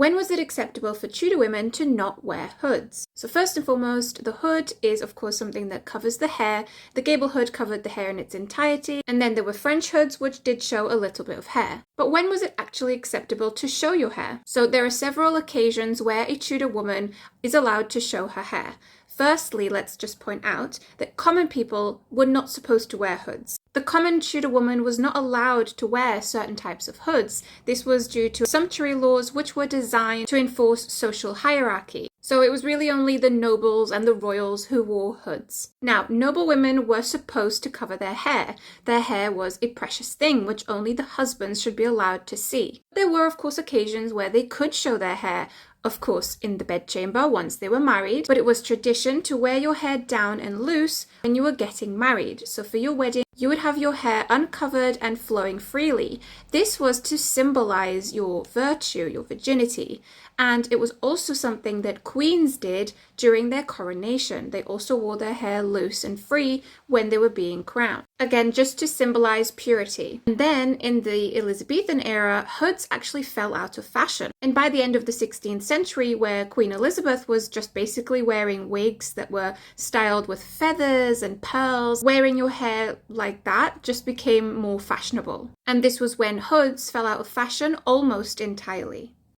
When was it acceptable for Tudor women to not wear hoods? So first and foremost, the hood is of course something that covers the hair. The gable hood covered the hair in its entirety, and then there were French hoods which did show a little bit of hair. But when was it actually acceptable to show your hair? So there are several occasions where a Tudor woman is allowed to show her hair. Firstly, let's just point out that common people were not supposed to wear hoods. The common Tudor woman was not allowed to wear certain types of hoods. This was due to sumptuary laws which were designed to enforce social hierarchy. So it was really only the nobles and the royals who wore hoods. Now, noble women were supposed to cover their hair. Their hair was a precious thing which only the husbands should be allowed to see. There were of course occasions where they could show their hair, of course in the bedchamber once they were married, but it was tradition to wear your hair down and loose when you were getting married. So for your wedding, you would have your hair uncovered and flowing freely. This was to symbolize your virtue, your virginity. And it was also something that queens did during their coronation. They also wore their hair loose and free when they were being crowned. Again, just to symbolize purity. And then in the Elizabethan era, hoods actually fell out of fashion. And by the end of the 16th century, where Queen Elizabeth was just basically wearing wigs that were styled with feathers and pearls, wearing your hair like that just became more fashionable. And this was when hoods fell out of fashion almost entirely.